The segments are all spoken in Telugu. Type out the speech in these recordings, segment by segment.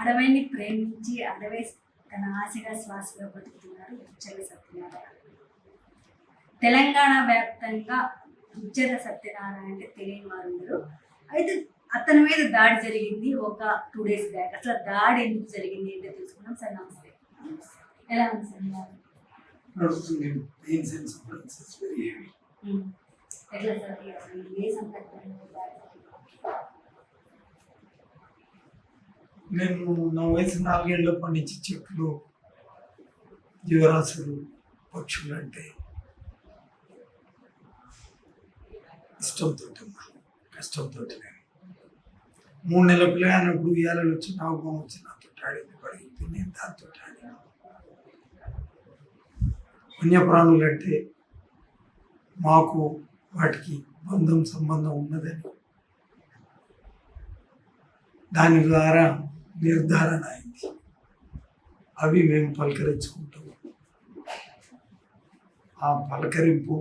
అడవిని ప్రేమించి అడవే తన ఆశగా శ్వాసగా బతుకుతున్నారు బుచ్చర్ల సత్యనారాయణ. తెలంగాణ వ్యాప్తంగా బుచ్చర్ల సత్యనారాయణ అంటే తెలియని వారు ఉండరు. అయితే అతని మీద దాడి జరిగింది ఒక 2 days బ్యాక్. అసలు దాడి ఎందుకు జరిగింది ఏంటో తెలుసుకున్నాం. సార్ నమస్తే. ఎలా ఉంది సార్? నడుస్తుంది. Pains and sufferences very heavy. ఎట్లా సార్ అసలు ఏ సందర్భంలో దాడి జరిగింది? నేను నా వయసు 4 ఏళ్ళప్పటి నుంచి చెట్లు, జీవరాశులు, పక్షులు అంటే ఇష్టంతో కష్టంతో నేను 3 నెలల పిల్లగానప్పుడు ఉయ్యాలలు వచ్చి నాకు వచ్చి నాతో ఆడింది పడిపోయి నేను దాంతో ఆడినా. వన్యప్రాణులు అంటే మాకు వాటికి సంబంధం ఉన్నదని దాని ద్వారా నిర్ధారణ అయింది. అవి మేము పలకరించుకుంటాం. ఆ పలకరింపు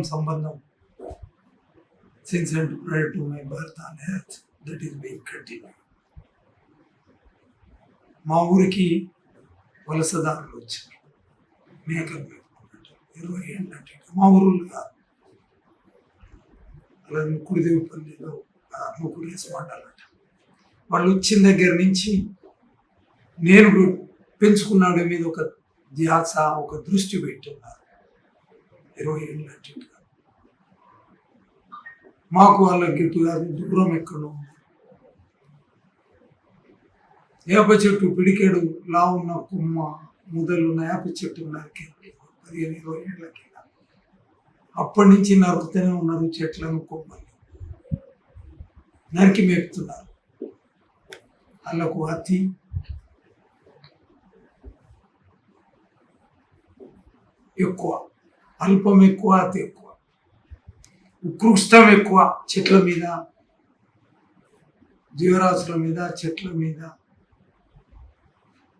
సంబంధం since and prior to my birth on earth, that is being continued. మా ఊరికి వలసదారులు వచ్చారు. మేకలు పెట్టుకున్నట్టు 20 ఏళ్ళ మా ఊరులో కాదు, అలా ముక్కుడిదేవిపల్లిలో ముక్కుడు వేసుకుంటారట. వాళ్ళు వచ్చిన దగ్గర నుంచి నేను పెంచుకున్నాడు మీద ఒక ధ్యాస, ఒక దృష్టి పెట్టున్నారు. 20 ఏళ్ళ మాకు వాళ్ళకి గిట్టు కాదు, దూరం ఎక్కడో ఉంది. వేప చెట్టు పిడికేడు లా ఉన్న కొమ్మ మొదలున్న వేప చెట్టు నరికేది 15-20 ఏళ్ళ కింద. అప్పటి నుంచి నరుకుతూనే ఉన్నారు చెట్లను, కొమ్మలు నరికి మేపుతున్నారు. వాళ్ళకు అతి ఎక్కువ, అల్పం ఎక్కువ, అతి ఎక్కువ, ఉత్కృష్టం ఎక్కువ. చెట్ల మీద, జీవరాశుల మీద, చెట్ల మీద,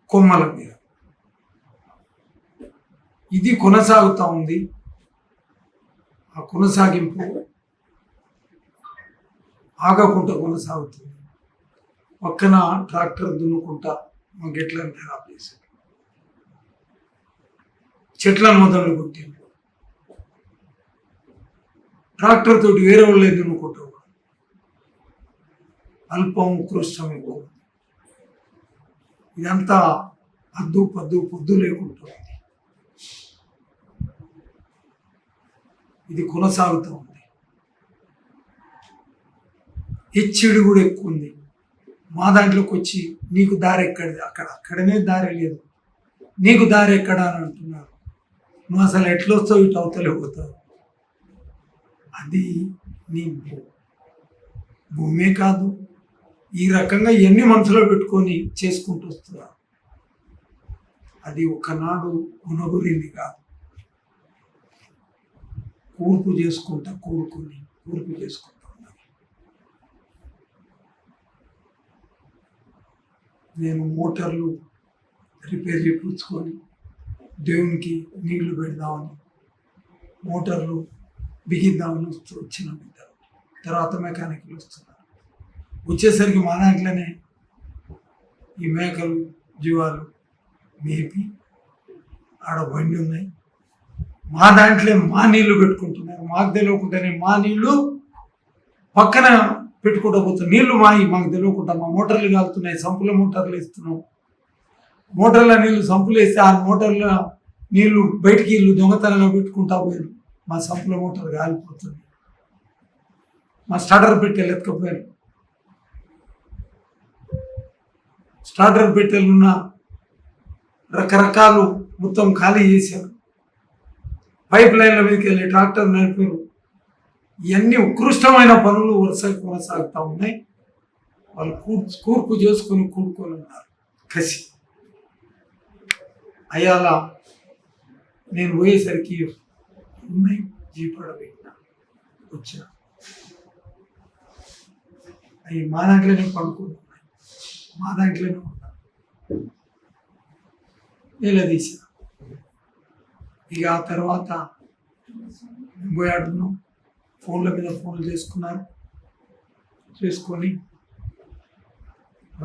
కొమ్మల మీద ఇది కొనసాగుతూ ఉంది. ఆ కొనసాగింపు ఆగకుండా కొనసాగుతుంది. పక్కన ట్రాక్టర్ దున్నుకుంటా మా గెట్లను ఖరాబ్ చేశారు. చెట్లను మొదలు కొట్టింది. ట్రాక్టర్ తోటి వేరే వాళ్ళే దున్నుకుంటారు. అల్పం, ఉత్కృష్టం ఎక్కువ. ఇదంతా పొద్దు లేకుంటుంది. ఇది కొనసాగుతూ ఉంది. హెచ్చిడి కూడా ఎక్కువ ఉంది. మా దాంట్లోకి వచ్చి నీకు దారి ఎక్కడిది, అక్కడనే దారి లేదు, నీకు దారి ఎక్కడ అని అంటున్నారు. నువ్వు అసలు ఎట్లా వస్తావు, ఇటు అవతలే పోతావు. అది నీ భూమే కాదు, ఈ రకంగా ఎన్ని మనసులో పెట్టుకొని చేసుకుంటూ వస్తున్నారు. అది ఒకనాడు గుణగురింది కాదు. కూర్పు చేసుకుంటా ఉన్నారు. నేను మోటార్లు రిపేర్ చేయించుకొని దేవునికి నీళ్లు పెడదామని మోటార్లు బిగిద్దామని వచ్చిన తర్వాత మెకానిక్లు వస్తున్నారు. వచ్చేసరికి మా దాంట్లోనే ఈ మేకలు, జీవాలు మేపి ఆడ బండి ఉన్నాయి. మా దాంట్లో మా నీళ్లు పెట్టుకుంటున్నారు. మాకు తెలియకుండానే మా నీళ్లు పక్కన పెట్టుకుంటూ పోతాం. నీళ్లు మాకు తెలియకుండా మా మోటార్లు కాలుతున్నాయి. సంపుల మోటార్లు వేస్తున్నాం. మోటార్ల నీళ్లు సంపులు వేస్తే ఆ మోటార్ల నీళ్లు బయటికి ఇల్లు దొంగతనంగా పెట్టుకుంటా పోయారు. మా సంపుల మోటార్ కాలిపోతుంది. మా స్టార్టర్ పెట్టెలు ఎత్తుకపోయారు. స్టార్టర్ పెట్టెలున్న రకరకాలు మొత్తం ఖాళీ చేశారు. పైప్ లైన్ల మీదకి వెళ్ళి ట్రాక్టర్ నడిపారు. ఇవన్నీ ఉత్కృష్టమైన పనులు వరుసగా కొనసాగుతూ ఉన్నాయి. వాళ్ళు కూర్పు చేసుకొని కూడుకొని ఉన్నారు. కసి అయ్యాలా నేను పోయేసరికి ఉన్నాయి. జీపడ పెట్టిన వచ్చిన అవి మా దాంట్లోనే పడుకొని ఉన్నాయి. మా దాంట్లోనే ఉన్నారు. నిలదీసిన ఇక ఆ తర్వాత పోయాడున్నాం. ఫోన్ల మీద ఫోన్లు చేసుకొని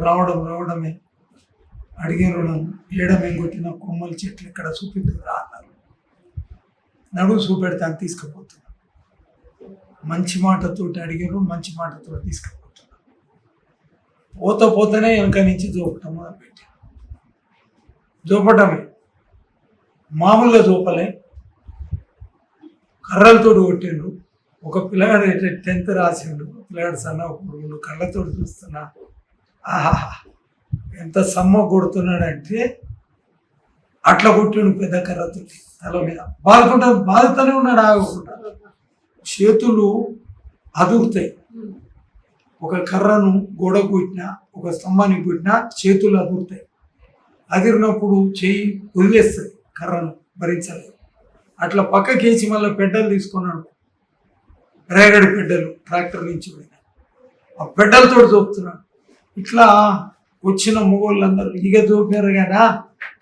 రావడమే అడిగారు నన్ను, ఏడమేం కొట్టిన కొమ్మల చెట్లు ఇక్కడ చూపిద్దురా అన్నారు. నడువు చూపెడతాను తీసుకుపోతున్నా. మంచి మాటతోటి అడిగారు, మంచి మాటతో తీసుకుపోతున్నా. పోతేనే వెనక నుంచి జోపటం మొదలుపెట్టాను. జోపటమే మామూలుగా జోపలే, కర్రలతో కొట్టిండు. ఒక పిల్లగాడు 10th రాసిండు, పిల్లగాడు సన్న కొడుకులు కళ్ళతో చూస్తున్నా. ఆహా ఎంత సమ్మ కొడుతున్నాడంటే అట్లా కొట్టిండు పెద్ద కర్రతో తల మీద. బాధతోనే ఉన్నాడు, ఆగకుండా. చేతులు అదురుతాయి. ఒక కర్రను గోడ కొట్టినా, ఒక స్తంభానికి కొట్టినా చేతులు అదురుతాయి. అదిరినప్పుడు చెయ్యి వదిలేస్తుంది, కర్రను భరించలేదు. అట్లా పక్కకేసి మళ్ళీ పెడ్డలు తీసుకున్నాడు, రేగడి పెడ్డలు ట్రాక్టర్ నుంచి పోయినా. ఆ పెడ్డలతో చూపుతున్నాడు. ఇట్లా వచ్చిన మొగోళ్ళందరూ ఇక చూపారు కదా,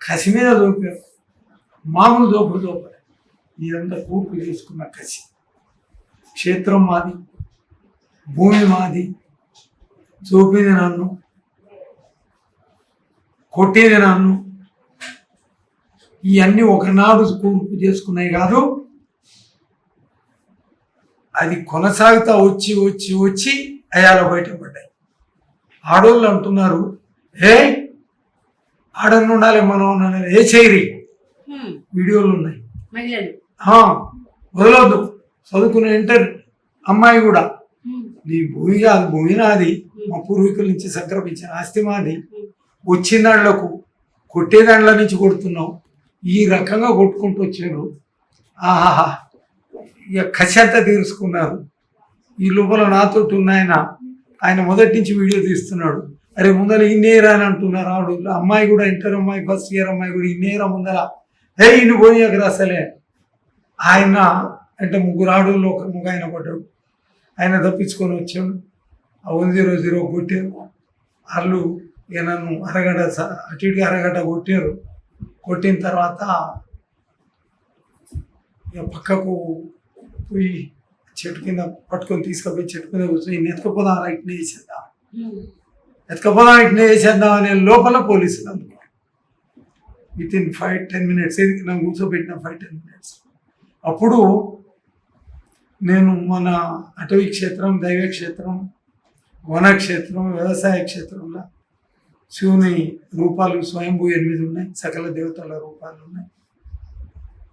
కసి మీద చూపారు. మామూలు చూపలేదు. ఇదంతా కూర్పు చేసుకున్న కసి. క్షేత్రం మాది, భూమి మాది, చూపింది నన్ను, కొట్టేది నన్ను. ఇవన్నీ ఒకనాడు కూర్పు చేసుకున్నాయి కాదు, అది కొనసాగుతా వచ్చి అయాల బయటపడ్డాయి. ఆడోళ్ళు అంటున్నారు, ఆడను ఉండాలి మనం ఉండాలి, ఏ చేయరి వీడియోలు ఉన్నాయి. వదలొద్దు, చదువుకునే ఇంటర్ అమ్మాయి కూడా, నీ భూమి కాదు, భూమి నాది, మా పూర్వీకుల నుంచి సంక్రమించిన ఆస్తి మాది, వచ్చిన దాంట్లకు కొట్టేదాండ్ల నుంచి కొడుతున్నావు, ఈ రకంగా కొట్టుకుంటూ వచ్చారు. ఆహాహా, ఇక కసి అంతా తీర్చుకున్నారు. ఈ లోపల నాతోటి ఆయన మొదటి నుంచి వీడియో తీస్తున్నాడు. అరే ముందర ఇన్నేరా అని అంటున్నారు ఆవిడ. అమ్మాయి కూడా ఇంటర్ అమ్మాయి, ఫస్ట్ ఇయర్ అమ్మాయి కూడా ఇన్నేరా ముందర, ఇన్ని పోనీయక అసలే. ఆయన అంటే 3 ఆడోళ్ళు, ఒక మగ ఆయన పడ్డాడు. ఆయన తప్పించుకొని వచ్చాడు. ఆ 100 కొట్టారు వాళ్ళు. ఇక నన్ను అరగంట అటు ఇటుగా అరగంట కొట్టారు. కొట్టిన తర్వాత ఇక పక్కకు పోయి చెట్టు కింద పట్టుకొని తీసుకుపోయి చెట్టు కింద కూర్చొని ఎత్తుకపోదాం ఇట్నే వేసేద్దాం అనే లోపల పోలీసులు అందుకున్నారు. వితిన్ 5-10 minutes నన్ను కూర్చోబెట్టిన 5-10 minutes. అప్పుడు నేను మన అటవీ క్షేత్రం, దైవ క్షేత్రం, వనక్షేత్రం, వ్యవసాయ క్షేత్రంలో శివుని రూపాలు స్వయంభూ 8 ఉన్నాయి, సకల దేవతల రూపాలు ఉన్నాయి.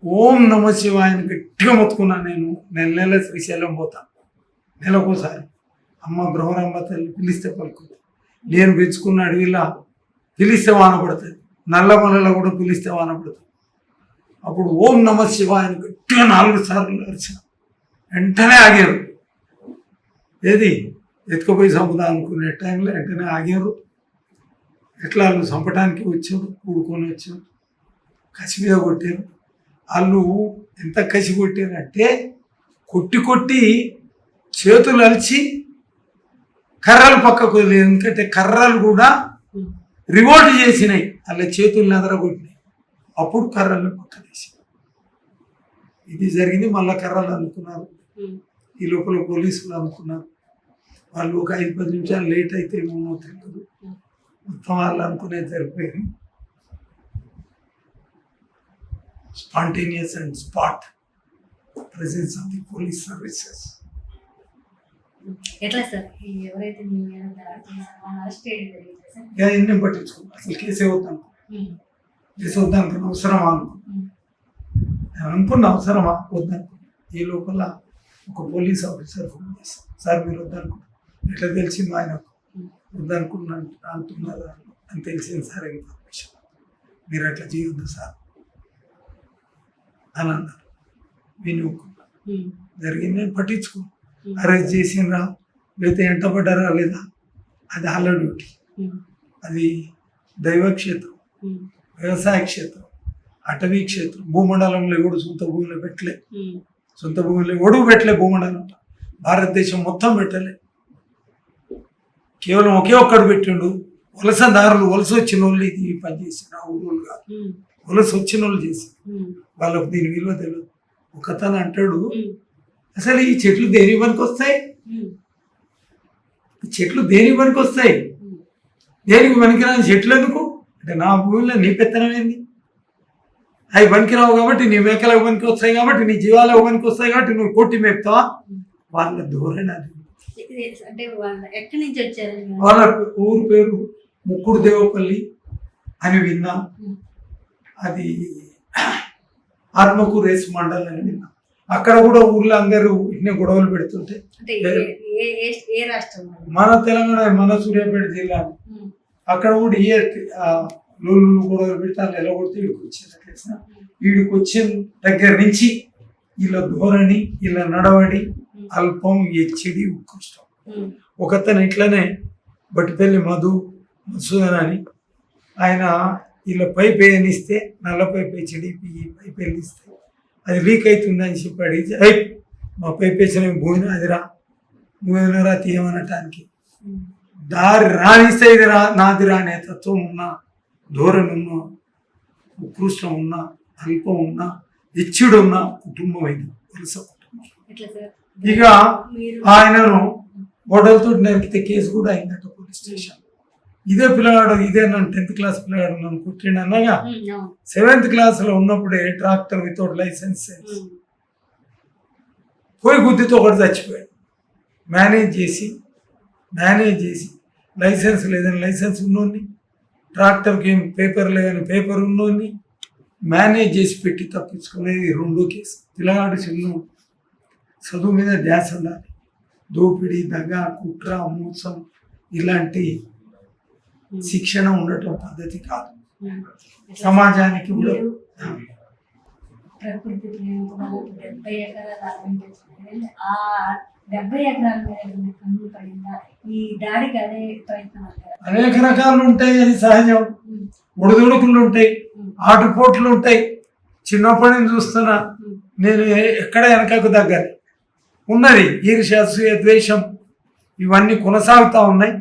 ఓం నమ శివాయని గట్టిగా మొత్తుకున్నాను. నేను నెల శ్రీశైలం పోతాను, నెలకోసారి. అమ్మ బ్రహ్మరాంబ తల్లి పిలిస్తే పలుకుతుంది. నేను పెంచుకున్న అడవిలా పిలిస్తే వాన పడుతుంది, నల్లమలలో కూడా పిలిస్తే వాన పడుతుంది. అప్పుడు ఓం నమ శివాయని గట్టిగా 4 సార్లు అరిచిన. వెంటనే ఆగారు. ఏది ఎత్తుకుపోయి చంపుదా అనుకునే టైంలో వెంటనే ఆగారు. ఎట్లా వాళ్ళు చంపడానికి వచ్చారు, కూడుకొని వచ్చారు, కసి మీద కొట్టారు. వాళ్ళు ఎంత కసి కొట్టారంటే కొట్టి చేతులు అలిచి కర్రలు పక్కకు వదిలేదు. ఎందుకంటే కర్రలు కూడా రివోల్ట్ చేసినాయి, అలా చేతులను ఎదరగొట్టినాయి. అప్పుడు కర్రలు పక్కన వేసి ఇది జరిగింది. మళ్ళీ కర్రలు అనుకున్నారు. ఈ లోపల పోలీసులు అనుకున్నారు. వాళ్ళు ఒక 5-10 నిమిషాలు లేట్ అయితే ఏమో తెలియదు. మొత్తం వాళ్ళు అనుకునేది సరిపోయింది. Spontaneous and spot presence of the police services. ఎట్లా సార్ ఎవరైతే ఎన్ని పట్టించుకున్నాను, అసలు కేసే వద్దనుకున్నా. అవసరమా అనుకున్నా, అవసరమా వద్దనుకున్నా. ఈ లోపల ఒక పోలీస్ ఆఫీసర్ ఫోన్ చేశారు, సార్ మీరు వద్దనుకున్నా. ఎట్లా తెలిసిందో ఆయనకు వద్దనుకున్నా అంటున్నారు అని తెలిసింది సార్ ఇన్ఫర్మేషన్. మీరు అట్లా చేయొద్దు సార్ అని అన్నారు. విని ఒప్పుకున్నా. జరిగింది, నేను పట్టించుకో. అరెస్ట్ చేసినరా లేకపోతే ఎంట పడ్డారా లేదా, అది వాళ్ళ డ్యూటీ. అది దైవ క్షేత్రం, వ్యవసాయ క్షేత్రం, అటవీ క్షేత్రం. భూమండలంలో ఎవడు సొంత భూమిలో పెట్టలే, సొంత భూమిలో ఎవడు పెట్టలే. భూమండలంలో భారతదేశం మొత్తం పెట్టలే, కేవలం ఒకే ఒక్కడు పెట్టిండు. వలసదారులు, వలస వచ్చిన వాళ్ళు ఇది పని చేశారు. ఆ ఊరు కాదు, వలస వచ్చిన వాళ్ళు చేశారు. వాళ్ళకు దీని విలువ తెలియదు. ఒకతను అంటాడు, అసలు ఈ చెట్లు దేని పనికి వస్తాయి? ఈ చెట్లు దేని పనికి వస్తాయి? దేనికి పనికిరాని చెట్లు ఎందుకు అంటే నా భూమిలో నీ పెత్తనం ఏంది? అవి పనికిరావు కాబట్టి నీ మేకలకు పనికి వస్తాయి కాబట్టి నీ జీవాలకు పనికి వస్తాయి కాబట్టి నువ్వు కొట్టి మేపుతావా? వాళ్ళ ధోరణి అది. అంటే వాళ్ళు ఎక్కడి నుంచి వచ్చారు? వాళ్ళ ఊరు పేరు ముక్కుడు దేవపల్లి అని విన్నా. అది ఆత్మకూరు రేసు మండలం అని విన్నా. అక్కడ కూడా ఊర్లో అందరూ ఇట్నే గొడవలు పెడుతుంటే అంటే ఏ రాష్ట్రం? మన తెలంగాణ, మన సూర్యాపేట జిల్లా. అక్కడ కూడా లూళ్ళు గొడవలు పెడితే వాళ్ళు ఎలా కొడితే వీడికి వచ్చేది తెలిసిన. వీడికి వచ్చిన దగ్గర నుంచి వీళ్ళ ధోరణి, వీళ్ళ నడవడి అల్పం, హెచ్చడి, ఉత్కృష్టం. ఒకతను ఇట్లనే బట్టిపల్లి మధుసూదన్ అని ఆయన వీళ్ళ పైప్ వేయనిస్తే నల్ల పైప్ హెచ్చడి పైప్ వెళ్ళిస్తే అది లీక్ అవుతుందని చెప్పి అడిగితే అయి మా పైప్ వేసిన భూమిన అదిరా భూమినరా తీయమనటానికి దారి రానిస్తే ఇది నాదిరా అనే తత్వం ఉన్న, ధోరణి ఉన్న, ఉత్కృష్టం ఉన్న, అల్పం ఉన్న, హెచ్చుడు ఉన్న కుటుంబం ఇది, వలస కుటుంబం. ఇక ఆయనను గొడవలతో నరికితే కేసు కూడా అయిందట పోలీస్ స్టేషన్. ఇదే పిల్లగాడు, ఇదే నన్ను 10th క్లాస్ పిల్లగాడు నన్ను కుట్టిండు అన్నగా 7th క్లాస్లో ఉన్నప్పుడే ట్రాక్టర్ వితౌట్ లైసెన్స్ పోయి గుద్దితో ఒకటి చచ్చిపోయాడు. మేనేజ్ చేసి లైసెన్స్ లేదని లైసెన్స్ ఉన్నోని, ట్రాక్టర్కి ఏం పేపర్ లేదని పేపర్ ఉన్నోని మేనేజ్ చేసి పెట్టి తప్పించుకునేది 2 కేసు. పిల్లగాడు చిన్న చదువు మీద ధ్యాస ఉండాలి. దోపిడీ, దగ, కుట్ర, మోసం ఇలాంటి శిక్షణ ఉండటం పద్ధతి కాదు. సమాజానికి కూడా ప్రకృతి 70 ఎకరాలు ఆ 70 ఎకరాల మీద కన్ను పడిందా? ఈ దాడికి అదే ప్రయత్నం అంటారు. అనేక రకాలు ఉంటాయి, అది సహజం. ఒడిదుడుకులు ఉంటాయి, ఆటుపోట్లు ఉంటాయి. చిన్నప్పటి నుంచి చూస్తున్నా నేను ఎక్కడ వెనకకు దగ్గర ఉన్నది. ఈర్ష్య, అసూయ, ద్వేషం ఇవన్నీ కొనసాగుతూ ఉన్నాయి.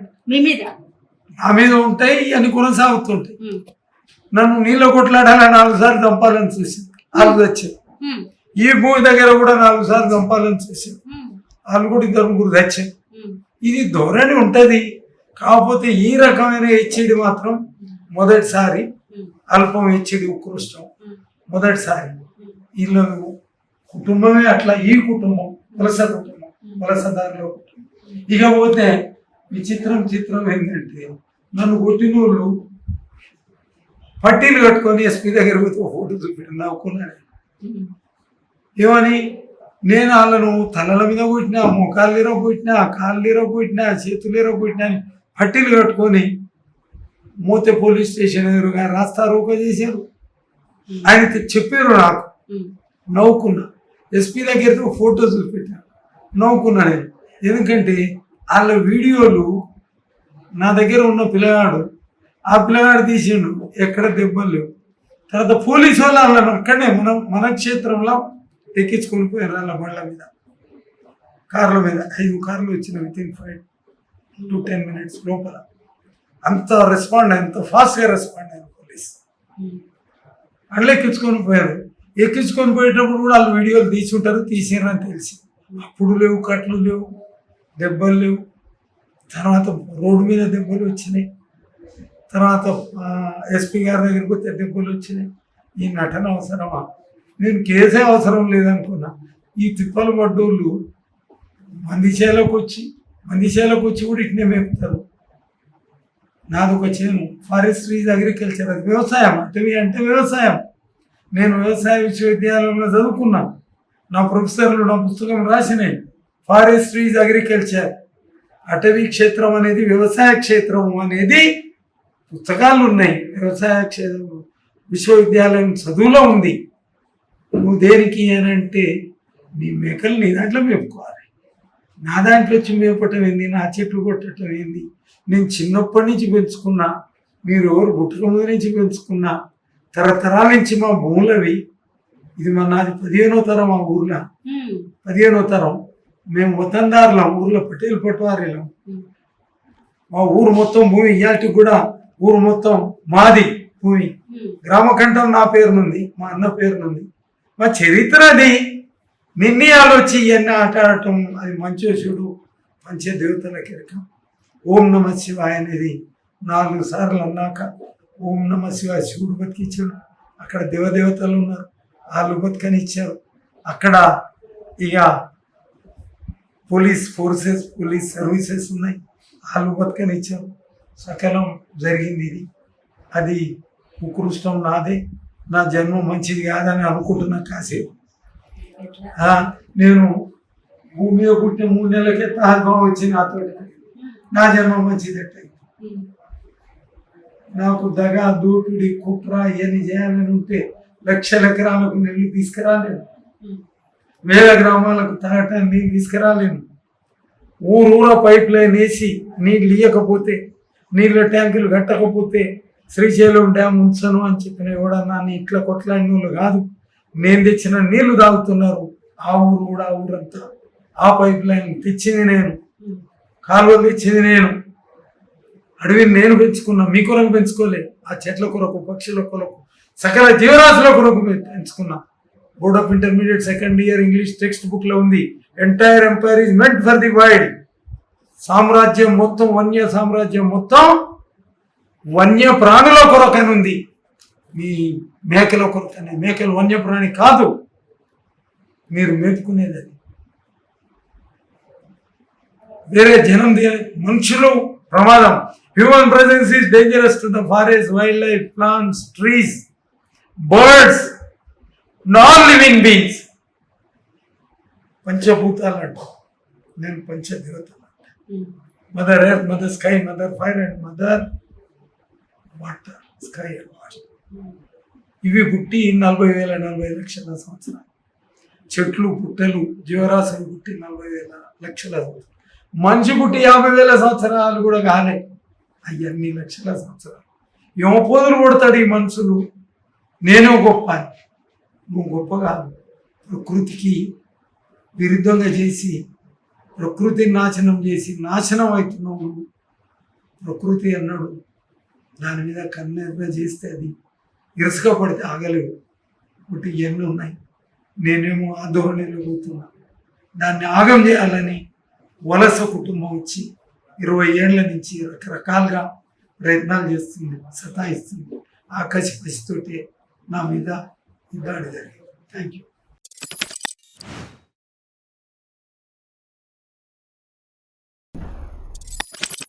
నా మీద ఉంటాయి, ఇవన్నీ కొనసాగుతుంటాయి. నన్ను నీళ్ళ కొట్లాడాలని 4 సార్లు చంపాలని చూసింది, వాళ్ళు తెచ్చారు. ఈ భూమి దగ్గర కూడా 4 సార్లు చంపాలని చూసింది, వాళ్ళు కూడా 2-3 తెచ్చారు. ఇది ధోరణి ఉంటుంది. కాకపోతే ఈ రకమైన హెచ్చడి మాత్రం మొదటిసారి, అల్పం, హెచ్చడి, ఉత్కృష్టం మొదటిసారి. వీళ్ళ కుటుంబమే అట్లా. ఈ కుటుంబం వలస కుటుంబం, వలసదారుల కుటుంబం. ఇకపోతే చిత్రం ఏంటంటే నన్ను కొట్టిన వాళ్ళు పట్టీలు కట్టుకొని ఎస్పీ దగ్గర పోతే ఫోటో చూపెట్టి నవ్వుకున్నాడు. ఏమని? నేను వాళ్ళను తలల మీద కొట్టినా, మోకాళ్ళు ఇరగొట్టినా, కాళ్ళు ఇరగొట్టినా, చేతులు ఇరగొట్టినా అని పట్టీలు కట్టుకొని మోతే పోలీస్ స్టేషన్ ఎదురుగా రాస్తా రోకో చేశారు. ఆయన చెప్పారు, నాకు నవ్వుకున్నా. ఎస్పీ దగ్గర ఫోటో చూపెట్టాను, నవ్వుకున్నా నేను. ఎందుకంటే వాళ్ళ వీడియోలు నా దగ్గర ఉన్న పిల్లగాడు, ఆ పిల్లగాడు తీసిండు, ఎక్కడ దెబ్బలు లేవు. తర్వాత పోలీసు వాళ్ళు వాళ్ళను అక్కడనే మన క్షేత్రంలో ఎక్కించుకొని పోయారు. వాళ్ళ బండ్ల మీద, కార్ల మీద 5 కార్లు వచ్చిన వితిన్ 5 to 10 minutes లోపల. అంత ఫాస్ట్గా రెస్పాండ్ అయ్యారు పోలీస్. అందులో ఎక్కించుకొని పోయారు. ఎక్కించుకొని పోయేటప్పుడు కూడా వాళ్ళు వీడియోలు తీసుంటారు, తీసిరని తెలిసి. అప్పుడు లేవు, కట్లు లేవు, దెబ్బలు లేవు. తర్వాత రోడ్డు మీద దెబ్బలు వచ్చినాయి. తర్వాత ఎస్పీ గారి దగ్గరికి పోతే దెబ్బలు వచ్చినాయి. ఈ నటన అవసరమా? నేను కేసే అవసరం లేదనుకున్నా. ఈ తిప్పలు పడ్డోళ్ళు మందిచేలకు వచ్చి కూడా ఇట్నే మేపుతారు. నాదొక చేను, ఫారెస్ట్రీస్, అగ్రికల్చర్, అది వ్యవసాయం. అటవీ అంటే వ్యవసాయం. నేను వ్యవసాయ విశ్వవిద్యాలయంలో చదువుకున్నా. నా ప్రొఫెసర్లు నా పుస్తకం రాసినాయి. ఫారెస్ట్రీస్, అగ్రికల్చర్, అటవీ క్షేత్రం అనేది వ్యవసాయ క్షేత్రం అనేది పుస్తకాలు ఉన్నాయి. వ్యవసాయ క్షేత్రం విశ్వవిద్యాలయం చదువులో ఉంది. నువ్వు దేనికి అని అంటే నీ మేకలు నీ దాంట్లో మేపుకోవాలి. నా దాంట్లో వచ్చి మేపటం ఏంది, నా చెట్లు కొట్టడం ఏంది? నేను చిన్నప్పటి నుంచి పెంచుకున్నా, మీరు ఎవరు పుట్టక ముందు నుంచి పెంచుకున్నా, తరతరాల నుంచి మా భూములవి. ఇది నాది 15వ తరం. మా ఊర్లో 15వ తరం. మేము వతందారులం, ఊర్లో పటేల్ పట్టువారిలం. మా ఊరు మొత్తం భూమి ఇయాటికి కూడా ఊరు మొత్తం మాది భూమి. గ్రామకంఠం నా పేరునుంది, మా అన్న పేరునుంది. మా చరిత్ర అది. నిర్ణయాలు వచ్చి ఇవన్నీ ఆట ఆడటం అది మంచోషుడు పంచదేవతల కిరక. ఓం నమ శివాయ అనేది 4 సార్లు అన్నాక ఓం నమ శివాయ శివుడు బతికిచ్చాడు. అక్కడ దేవదేవతలు ఉన్నారు, వాళ్ళు బతికనిచ్చారు. అక్కడ ఇక పోలీస్ ఫోర్సెస్, పోలీస్ సర్వీసెస్ ఉన్నాయి, వాళ్ళు బతికనిచ్చారు. సకలం జరిగింది. ఇది అది ఉకృష్టం నాదే, నా జన్మ మంచిది కాదని అనుకుంటున్నా కాసేపు. ఎట్లా? నేను భూమి మీద పుట్టిన 3 నెలలకే తాహద్భావం వచ్చి నాతో నా జన్మ మంచిదట్ట. నాకు దగా దోపిడి కుట్ర ఇవన్నీ చేయాలని ఉంటే లక్షల ఎకరాలకు నీళ్లు తీసుకురాలేను, వేల గ్రామాలకు తాగటానికి నీళ్ళు తీసుకురాలేను. ఊరూర పైప్ లైన్ వేసి నీళ్ళు ఇవ్వకపోతే, నీళ్ళ ట్యాంకులు కట్టకపోతే శ్రీశైలం డ్యామ్ ఉంచను అని చెప్పిన ఎవడన్నా నీ ఇట్లా కొట్లాడిన వాళ్ళు కాదు. నేను తెచ్చిన నీళ్లు తాగుతున్నారు ఆ ఊరు కూడా, ఆ ఊరంతా. ఆ పైప్ లైన్ తెచ్చింది నేను, కాలువలు తెచ్చింది నేను, అడవిని నేను పెంచుకున్నా. మీ కొరకు పెంచుకోలే, ఆ చెట్ల కొరకు, పక్షుల కొరకు, సకల జీవరాశుల కొరకు పెంచుకున్నా. Board of intermediate second year English text book లో ఉంది, entire empire is meant for the wild. సామ్రాజ్యం మొత్తం, వన్య సామ్రాజ్యం మొత్తం వన్య ప్రాణుల కొరకని ఉంది. మీ మేకల కొరకనే. మేకలు వన్యప్రాణి కాదు, మీరు మేపుకునేది అది. వేరే జనం, మనుషులు ప్రమాదం. Human presence is dangerous to the forest, wild life, plants, trees, birds, non living beings. పంచభూతాలు అంట, నేను పంచదేవతలు అంట. Mother earth, mother sky, mother fire and mother water. Sky and water ఇవి పుట్టి 40,000 40 లక్షల సంవత్సరాలు. చెట్లు పుట్టలు జీవరాశులు పుట్టి 40,000 లక్షల సంవత్సరాలు. మనిషి పుట్టి 50,000 సంవత్సరాలు కూడా కాలే, అవన్నీ లక్షల సంవత్సరాలు. యమపోదులు పుడతాడు ఈ మనుషులు. నేనే గొప్ప, నువ్వు గొప్ప కాదు. ప్రకృతికి విరుద్ధంగా చేసి, ప్రకృతిని నాశనం చేసి నాశనం అవుతున్నావు నువ్వు. ప్రకృతి అన్నాడు, దాని మీద కన్నెర్ర చేస్తే అది ఇరుసుక పడితే ఆగలేవు. ఒకటి ఇవన్నీ ఉన్నాయి. నేనేమో ఆ ధోరణిలో పోతున్నా. దాన్ని ఆగం చేయాలని వలస కుటుంబం వచ్చి 20 ఏళ్ల నుంచి రకరకాలుగా ప్రయత్నాలు చేస్తుంది, సతాయిస్తుంది. ఆ కసిపసితోటే నా మీద ఈ దాడి జరిగింది. Thank you.